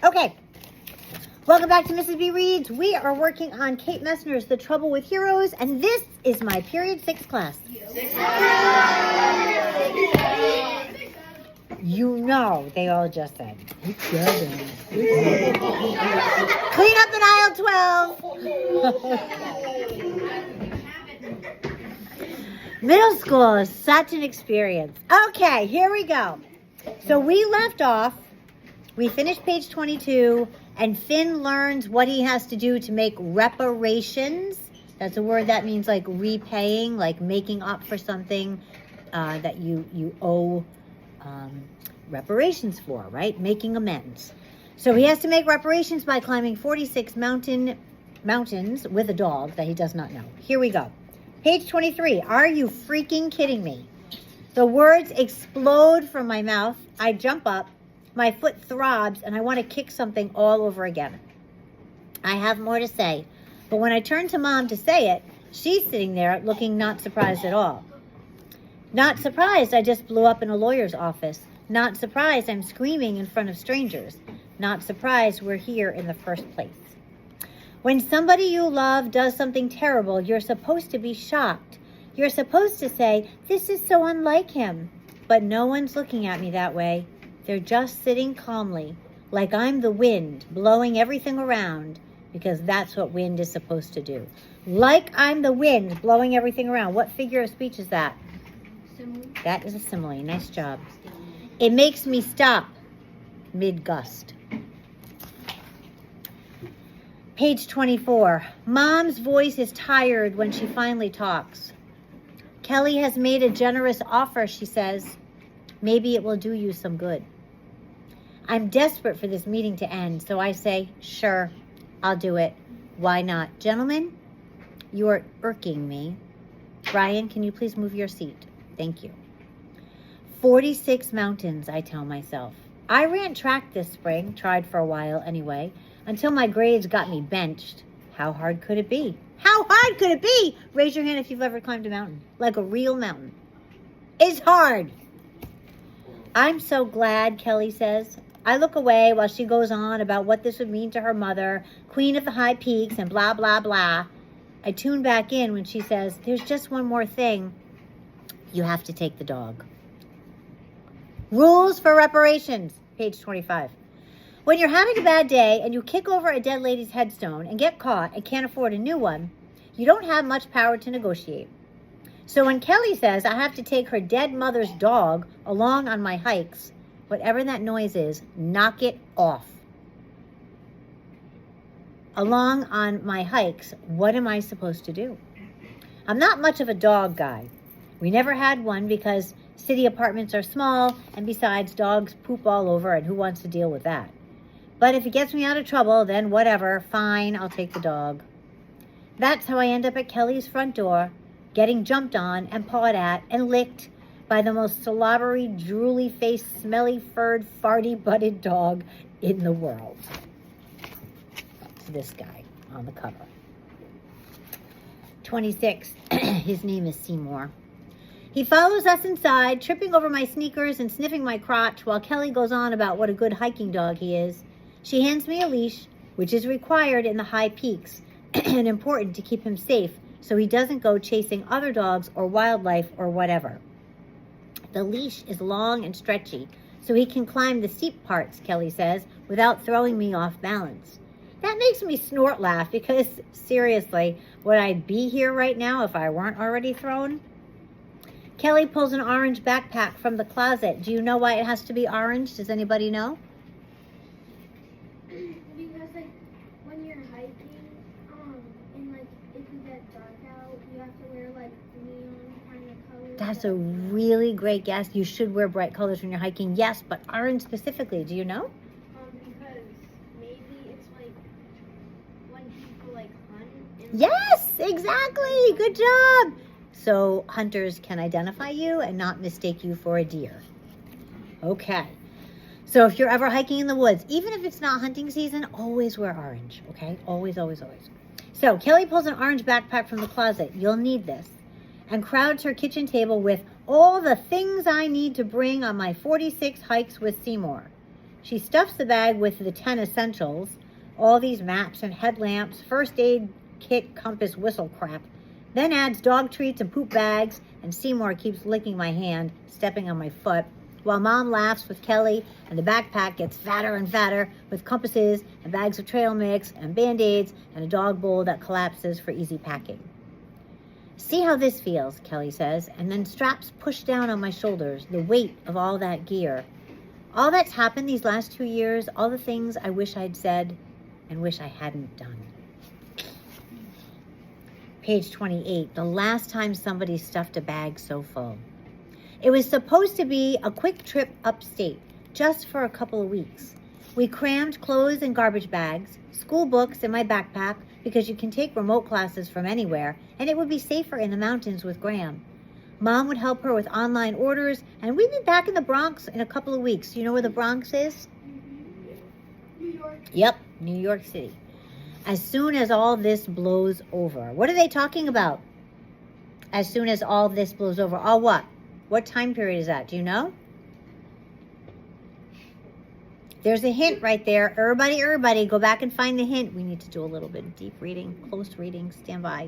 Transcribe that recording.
Okay. Welcome back to Mrs. B Reads. We are working on Kate Messner's The Trouble with Heroes, and this is my period 6 class. You know, they all just said. Clean up in aisle 12. Middle school is such an experience. Okay, here we go. So we left off. We finished page 22, and Finn learns what he has to do to make reparations. That's a word that means like repaying, like making up for something that you owe reparations for, right? Making amends. So he has to make reparations by climbing 46 mountains with a dog that he does not know. Here we go. Page 23. Are you freaking kidding me? The words explode from my mouth. I jump up. My foot throbs, and I want to kick something all over again. I have more to say, but when I turn to Mom to say it, she's sitting there looking not surprised at all. Not surprised I just blew up in a lawyer's office. Not surprised I'm screaming in front of strangers. Not surprised we're here in the first place. When somebody you love does something terrible, you're supposed to be shocked. You're supposed to say, this is so unlike him. But no one's looking at me that way. They're just sitting calmly, like I'm the wind, blowing everything around, because that's what wind is supposed to do. Like I'm the wind, blowing everything around. What figure of speech is that? Simile. That is a simile. Nice job. It makes me stop mid-gust. Page 24. Mom's voice is tired when she finally talks. Kelly has made a generous offer, she says. Maybe it will do you some good. I'm desperate for this meeting to end, so I say, sure, I'll do it. Why not? Gentlemen, you are irking me. Brian, can you please move your seat? Thank you. 46 mountains, I tell myself. I ran track this spring, tried for a while anyway, until my grades got me benched. How hard could it be? How hard could it be? Raise your hand if you've ever climbed a mountain, like a real mountain. It's hard. I'm so glad, Kelly says. I look away while she goes on about what this would mean to her mother, queen of the high peaks, and blah, blah, blah. I tune back in when she says, there's just one more thing. You have to take the dog. Rules for reparations, page 25. When you're having a bad day and you kick over a dead lady's headstone and get caught and can't afford a new one, you don't have much power to negotiate. So when Kelly says I have to take her dead mother's dog along on my hikes, whatever that noise is, knock it off. Along on my hikes, what am I supposed to do? I'm not much of a dog guy. We never had one because city apartments are small, and besides, dogs poop all over, and who wants to deal with that? But if it gets me out of trouble, then whatever, fine, I'll take the dog. That's how I end up at Kelly's front door, getting jumped on and pawed at and licked by the most slobbery, drooly-faced, smelly-furred, farty-butted dog in the world. That's this guy on the cover. 26. His name is Seymour. He follows us inside, tripping over my sneakers and sniffing my crotch while Kelly goes on about what a good hiking dog he is. She hands me a leash, which is required in the high peaks and important to keep him safe so he doesn't go chasing other dogs or wildlife or whatever. The leash is long and stretchy, so he can climb the steep parts, Kelly says, without throwing me off balance. That makes me snort laugh because, seriously, would I be here right now if I weren't already thrown? Kelly pulls an orange backpack from the closet. Do you know why it has to be orange? Does anybody know? Because, like, when you're hiking, and, like, if you get dark out, you have to wear, like, neon kind of colors. That's a really great guess. You should wear bright colors when you're hiking. Yes, but orange specifically. Do you know? Because maybe it's, like, when people, like, hunt. Yes, exactly. Good job. So hunters can identify you and not mistake you for a deer. Okay. So if you're ever hiking in the woods, even if it's not hunting season, always wear orange, okay? Always, always, always. So Kelly pulls an orange backpack from the closet. You'll need this. And crowds her kitchen table with all the things I need to bring on my 46 hikes with Seymour. She stuffs the bag with the 10 essentials, all these maps and headlamps, first aid kit, compass, whistle crap, then adds dog treats and poop bags, and Seymour keeps licking my hand, stepping on my foot, while Mom laughs with Kelly, and the backpack gets fatter and fatter with compasses and bags of trail mix and Band-Aids and a dog bowl that collapses for easy packing. See how this feels, Kelly says, and then straps push down on my shoulders, the weight of all that gear. All that's happened these last 2 years, all the things I wish I'd said and wish I hadn't done. Page 28, the last time somebody stuffed a bag so full. It was supposed to be a quick trip upstate, just for a couple of weeks. We crammed clothes and garbage bags, school books in my backpack, because you can take remote classes from anywhere, and it would be safer in the mountains with Graham. Mom would help her with online orders, and we'd be back in the Bronx in a couple of weeks. You know where the Bronx is? New York. Yep, New York City. As soon as all this blows over. What are they talking about? As soon as all this blows over. All what? What time period is that? Do you know? There's a hint right there. Everybody, go back and find the hint. We need to do a little bit of deep reading, close reading. Stand by.